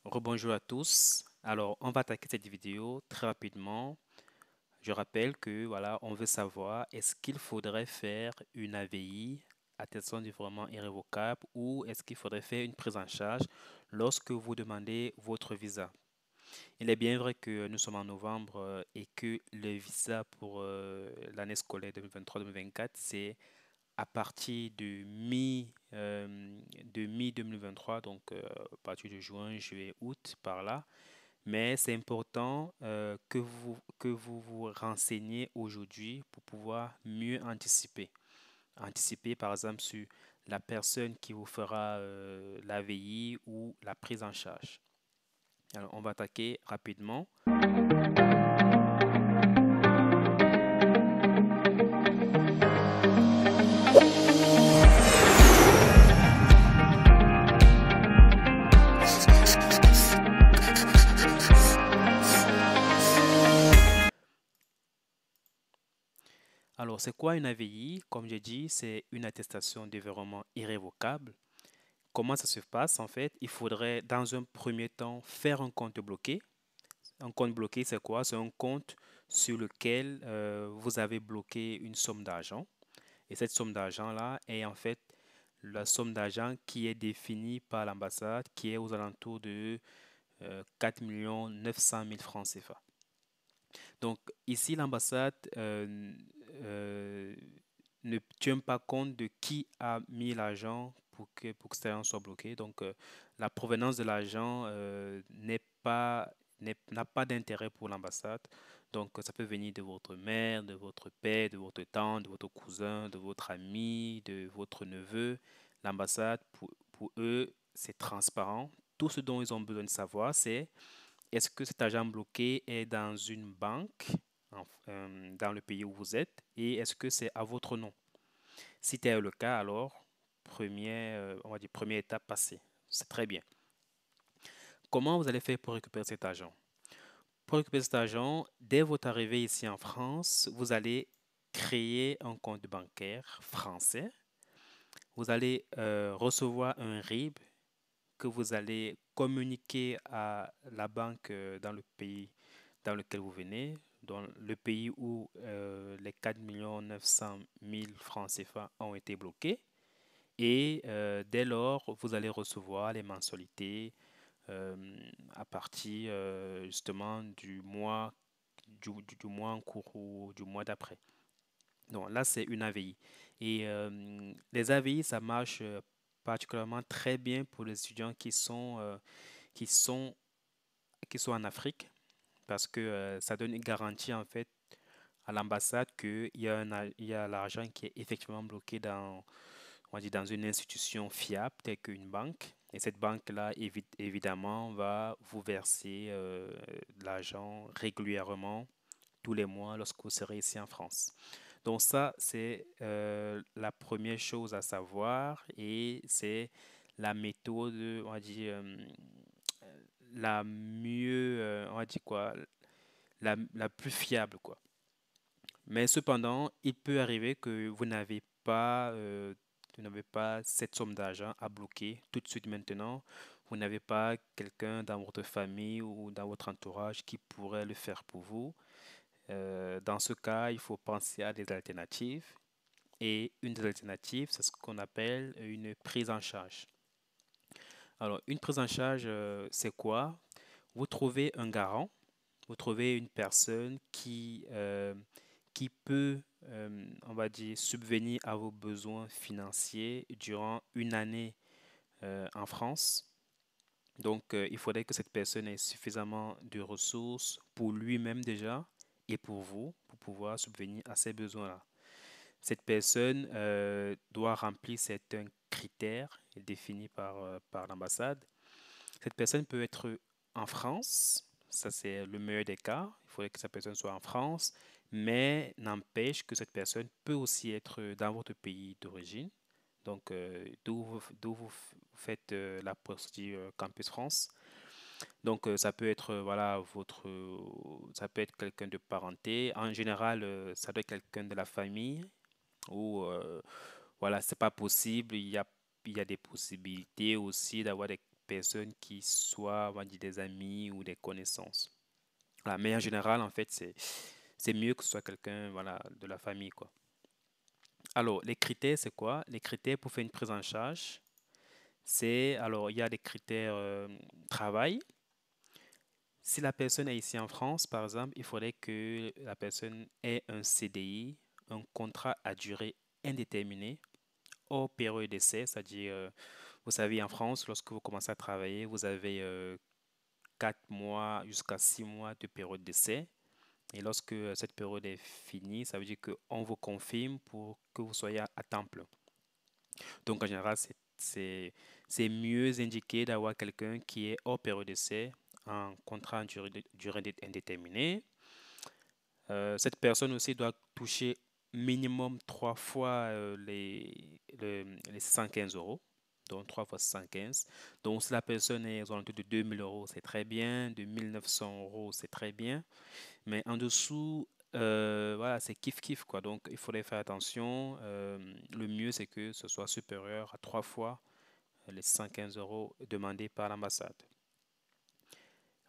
Rebonjour à tous. Alors, on va attaquer cette vidéo très rapidement. Je rappelle que voilà, on veut savoir est-ce qu'il faudrait faire une AVI, attestation du virement irrévocable, ou est-ce qu'il faudrait faire une prise en charge lorsque vous demandez votre visa. Il est bien vrai que nous sommes en novembre et que le visa pour l'année scolaire 2023-2024, c'est à partir de mi 2023, donc à partir de juin, juillet, août, par là. Mais c'est important que vous vous renseigniez aujourd'hui pour pouvoir mieux anticiper. Anticiper, par exemple, sur la personne qui vous fera l'AVI ou la prise en charge. Alors, on va attaquer rapidement. Alors, c'est quoi une AVI? Comme j'ai dit, c'est une attestation de virement irrévocable. Comment ça se passe? En fait, il faudrait dans un premier temps faire un compte bloqué. Un compte bloqué, c'est quoi? C'est un compte sur lequel vous avez bloqué une somme d'argent. Et cette somme d'argent-là est en fait la somme d'argent qui est définie par l'ambassade, qui est aux alentours de 4 900 000 francs CFA. Donc ici, l'ambassade euh, ne tient pas compte de qui a mis l'argent pour que cet argent soit bloqué. Donc la provenance de l'argent n'a pas d'intérêt pour l'ambassade. Donc ça peut venir de votre mère, de votre père, de votre tante, de votre cousin, de votre ami, de votre neveu. L'ambassade, pour eux, c'est transparent. Tout ce dont ils ont besoin de savoir, c'est est-ce que cet argent bloqué est dans une banque dans le pays où vous êtes et est-ce que c'est à votre nom? Si tel est le cas, alors, on va dire première étape passée. C'est très bien. Comment vous allez faire pour récupérer cet argent? Pour récupérer cet argent, dès votre arrivée ici en France, vous allez créer un compte bancaire français. Vous allez recevoir un RIB que vous allez communiquer à la banque dans le pays dans lequel vous venez, dans le pays où les 4 900 000 francs CFA ont été bloqués. Et dès lors, vous allez recevoir les mensualités euh, à partir justement du mois en cours ou du mois d'après. Donc là, c'est une AVI. Et les AVI, ça marche particulièrement très bien pour les étudiants qui sont, qui sont en Afrique parce que ça donne une garantie en fait à l'ambassade il y a l'argent qui est effectivement bloqué on va dire dans une institution fiable telle qu'une banque. Et cette banque-là, évidemment, va vous verser de l'argent régulièrement tous les mois lorsque vous serez ici en France. Donc ça, c'est la première chose à savoir et c'est la méthode, on va dire, la mieux, on va dire quoi, la plus fiable, quoi. Mais cependant, il peut arriver que vous n'avez pas cette somme d'argent à bloquer tout de suite maintenant. Vous n'avez pas quelqu'un dans votre famille ou dans votre entourage qui pourrait le faire pour vous. Dans ce cas, il faut penser à des alternatives. Et une des alternatives, c'est ce qu'on appelle une prise en charge. Alors, une prise en charge, c'est quoi? Vous trouvez un garant, vous trouvez une personne qui peut, on va dire, subvenir à vos besoins financiers durant une année en France. Donc, il faudrait que cette personne ait suffisamment de ressources pour lui-même déjà et pour vous, pour pouvoir subvenir à ces besoins-là. Cette personne doit remplir certains critères définis par l'ambassade. Cette personne peut être en France, ça c'est le meilleur des cas, il faudrait que cette personne soit en France, mais n'empêche que cette personne peut aussi être dans votre pays d'origine, donc d'où vous faites la procédure Campus France. Donc ça peut être voilà ça peut être quelqu'un de parenté. En général, ça doit être quelqu'un de la famille ou voilà, c'est pas possible. Il y a des possibilités aussi d'avoir des personnes qui soient, on va dire, des amis ou des connaissances. Voilà, mais en général, en fait, c'est mieux que ce soit quelqu'un, voilà, de la famille, quoi. Alors, les critères, c'est quoi? Les critères pour faire une prise en charge, alors, il y a des critères travail. Si la personne est ici en France, par exemple, il faudrait que la personne ait un CDI, un contrat à durée indéterminée, hors période d'essai, c'est-à-dire, vous savez, en France, lorsque vous commencez à travailler, vous avez 4 mois jusqu'à 6 mois de période d'essai. Et lorsque cette période est finie, ça veut dire qu'on vous confirme pour que vous soyez à temps plein. Donc, en général, c'est mieux indiqué d'avoir quelqu'un qui est hors période d'essai, en contrat en durée indéterminée. Cette personne aussi doit toucher minimum 3 fois les 115 euros, donc 3 fois 115. Donc, si la personne est aux alentours de 2000 euros, c'est très bien. De 1900 euros, c'est très bien. Mais en dessous, voilà, c'est kiff-kiff, quoi. Donc, il faudrait faire attention. Le mieux, c'est que ce soit supérieur à 3 fois les 115 euros demandés par l'ambassade.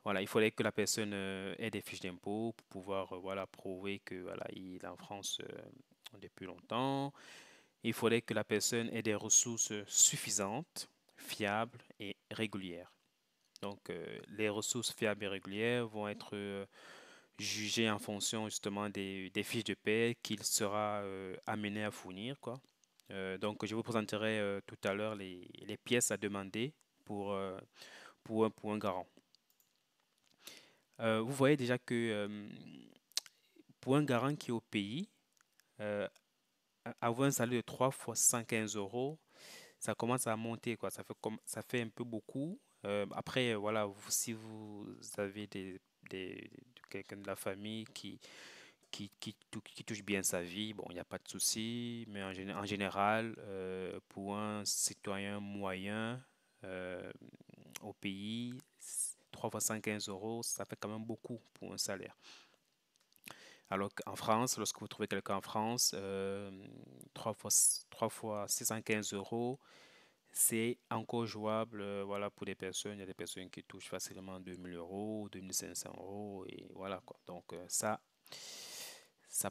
Voilà, il faudrait que la personne ait des fiches d'impôt pour pouvoir voilà, prouver que voilà, il est en France depuis longtemps. Il faudrait que la personne ait des ressources suffisantes, fiables et régulières. Donc, les ressources fiables et régulières vont être jugées en fonction justement des fiches de paie qu'il sera amené à fournir, quoi. Donc, je vous présenterai tout à l'heure les pièces à demander pour, euh, pour un garant. Vous voyez déjà que pour un garant qui est au pays, euh, avoir un salaire de 3 fois 115 euros, ça commence à monter, quoi. Ça fait un peu beaucoup. Après, voilà, si vous avez quelqu'un de la famille qui touche bien sa vie, bon, il n'y a pas de souci. Mais en général, pour un citoyen moyen euh, au pays, 3 fois 115 euros, ça fait quand même beaucoup pour un salaire. Alors qu'en France, lorsque vous trouvez quelqu'un en France, 3 fois 615 euros, c'est encore jouable voilà, pour des personnes. Il y a des personnes qui touchent facilement 2000 euros, 2500 euros, et voilà quoi. Donc ça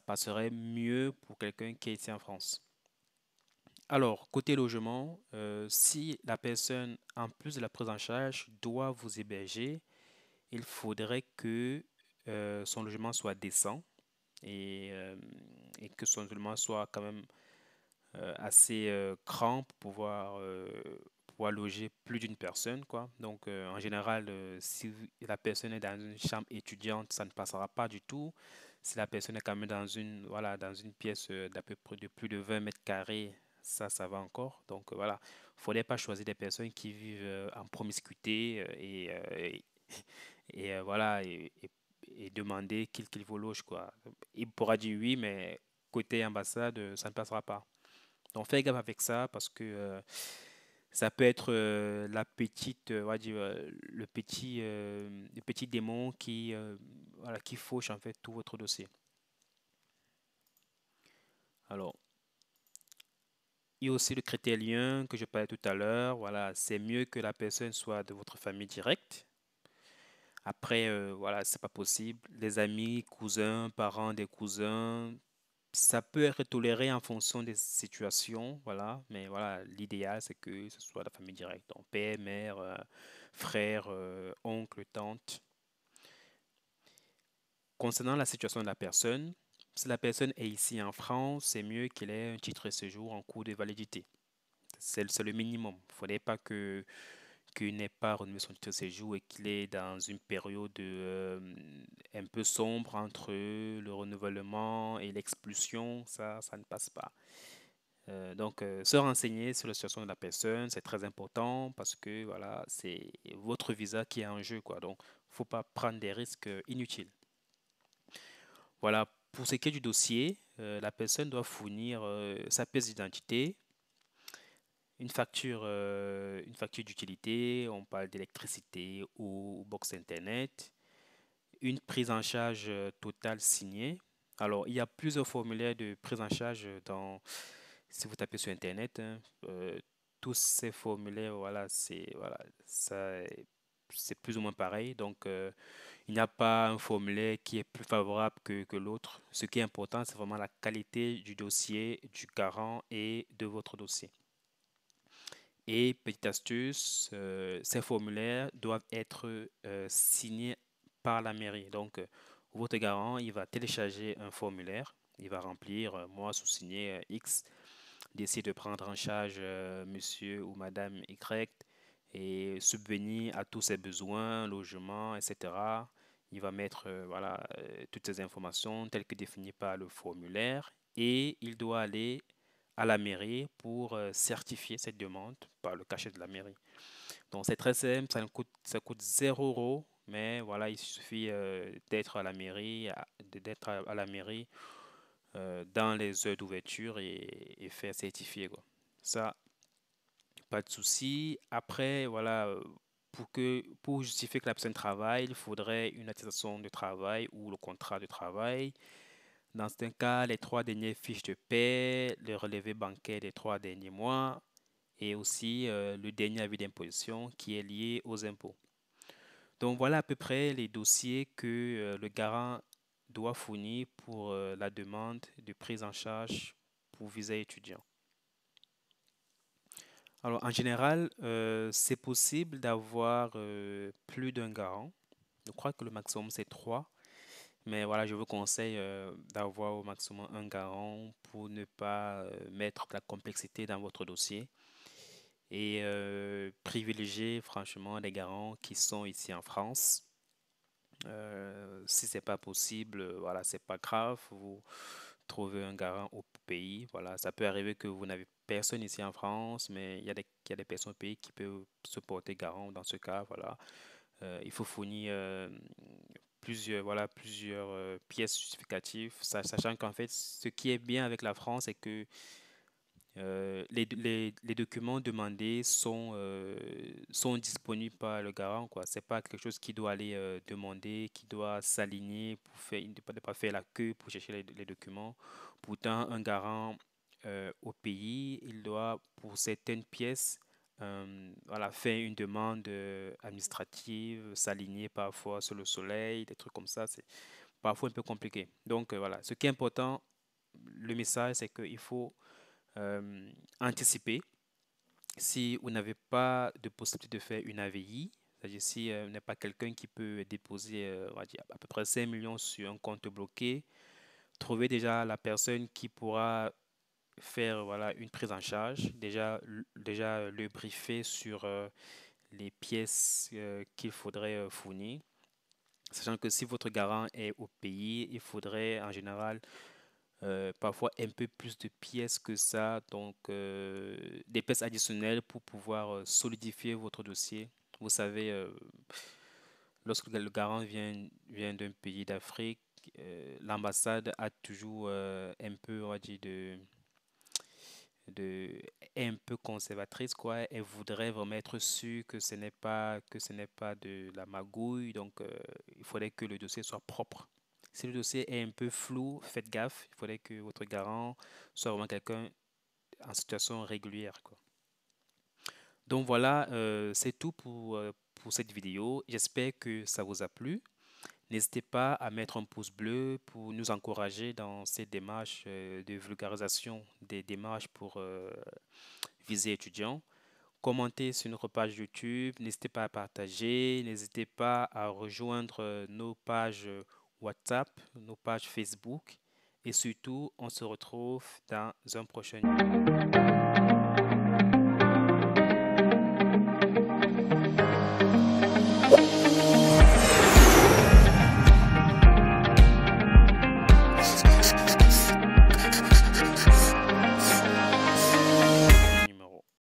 passerait mieux pour quelqu'un qui est ici en France. Alors, côté logement, si la personne, en plus de la prise en charge, doit vous héberger, il faudrait que son logement soit décent et et que son logement soit quand même assez grand pour pouvoir loger plus d'une personne, quoi. Donc, en général, si la personne est dans une chambre étudiante, ça ne passera pas du tout. Si la personne est quand même dans voilà, dans une pièce d'à peu près de plus de 20 mètres carrés, ça va encore. Donc, voilà, il ne faudrait pas choisir des personnes qui vivent en promiscuité voilà, et demander qu'il vous loge, quoi. Il pourra dire oui, mais côté ambassade, ça ne passera pas. Donc, fais gaffe avec ça parce que ça peut être la petite, on va dire, le petit démon voilà, qui fauche en fait tout votre dossier. Alors, il y a aussi le critère lien que je parlais tout à l'heure. Voilà, c'est mieux que la personne soit de votre famille directe. Après, voilà, c'est pas possible. Les amis, cousins, parents des cousins, ça peut être toléré en fonction des situations, voilà. Mais voilà, l'idéal, c'est que ce soit la famille directe. Donc, père, mère, frère, oncle, tante. Concernant la situation de la personne, si la personne est ici en France, c'est mieux qu'il ait un titre de séjour en cours de validité. C'est le minimum. Il ne faudrait pas qu'il n'ait pas renouvelé son titre de séjour et qu'il est dans une période un peu sombre entre le renouvellement et l'expulsion. Ça ne passe pas. Donc, se renseigner sur la situation de la personne, c'est très important parce que voilà, c'est votre visa qui est en jeu, quoi. Donc, il ne faut pas prendre des risques inutiles. Voilà, pour ce qui est du dossier, la personne doit fournir sa pièce d'identité, une facture d'utilité, on parle d'électricité ou box Internet, une prise en charge totale signée. Alors, il y a plusieurs formulaires de prise en charge si vous tapez sur Internet, hein. tous ces formulaires, voilà, c'est plus ou moins pareil. Donc, il n'y a pas un formulaire qui est plus favorable que l'autre. Ce qui est important, c'est vraiment la qualité du dossier, du garant et de votre dossier. Et petite astuce, ces formulaires doivent être signés par la mairie. Donc, votre garant, il va télécharger un formulaire, il va remplir, moi, sous-signé X, décide de prendre en charge monsieur ou madame Y et subvenir à tous ses besoins, logement, etc. Il va mettre voilà, toutes ces informations telles que définies par le formulaire et il doit aller à la mairie pour certifier cette demande par le cachet de la mairie. Donc c'est très simple, ça coûte 0 €, mais voilà, il suffit d'être à la mairie, à la mairie dans les heures d'ouverture et faire certifier, quoi. Ça, pas de souci. Après, voilà, pour justifier que la personne travaille, il faudrait une attestation de travail ou le contrat de travail. Dans certains cas, les 3 dernières fiches de paie, le relevé bancaire des 3 derniers mois et aussi le dernier avis d'imposition qui est lié aux impôts. Donc voilà à peu près les dossiers que le garant doit fournir pour la demande de prise en charge pour visa étudiant. Alors en général, c'est possible d'avoir plus d'un garant. Je crois que le maximum c'est 3. Mais voilà, je vous conseille d'avoir au maximum un garant pour ne pas mettre de la complexité dans votre dossier et privilégier franchement les garants qui sont ici en France. Si c'est pas possible, voilà, c'est pas grave. Vous trouvez un garant au pays. Voilà, ça peut arriver que vous n'avez personne ici en France, mais il y a des personnes au pays qui peuvent se porter garant. Dans ce cas, voilà, il faut fournir plusieurs pièces justificatives, sachant qu'en fait, ce qui est bien avec la France, c'est que les documents demandés sont disponibles par le garant, quoi. C'est pas quelque chose qui doit aller demander, qui doit s'aligner pour faire, ne pas faire la queue pour chercher les documents. Pourtant, un garant au pays, il doit, pour certaines pièces, voilà, faire une demande administrative, s'aligner parfois sur le soleil, des trucs comme ça. C'est parfois un peu compliqué. Donc voilà, ce qui est important, le message, c'est qu'il faut anticiper. Si vous n'avez pas de possibilité de faire une AVI, c'est-à-dire si vous n'êtes pas quelqu'un qui peut déposer on va dire, à peu près 5 millions sur un compte bloqué, trouvez déjà la personne qui pourra faire voilà, une prise en charge, déjà le briefer sur les pièces qu'il faudrait fournir. Sachant que si votre garant est au pays, il faudrait en général parfois un peu plus de pièces que ça, donc des pièces additionnelles pour pouvoir solidifier votre dossier. Vous savez, lorsque le garant vient d'un pays d'Afrique, l'ambassade a toujours un peu, on va dire, est un peu conservatrice, quoi. Elle voudrait vraiment être sûre que ce n'est pas de la magouille, donc il faudrait que le dossier soit propre. Si le dossier est un peu flou, faites gaffe. Il faudrait que votre garant soit vraiment quelqu'un en situation régulière, quoi. Donc voilà, c'est tout pour cette vidéo. J'espère que ça vous a plu. N'hésitez pas à mettre un pouce bleu pour nous encourager dans cette démarche de vulgarisation des démarches pour visa étudiant. Commentez sur notre page YouTube, n'hésitez pas à partager, n'hésitez pas à rejoindre nos pages WhatsApp, nos pages Facebook et surtout, on se retrouve dans un prochain.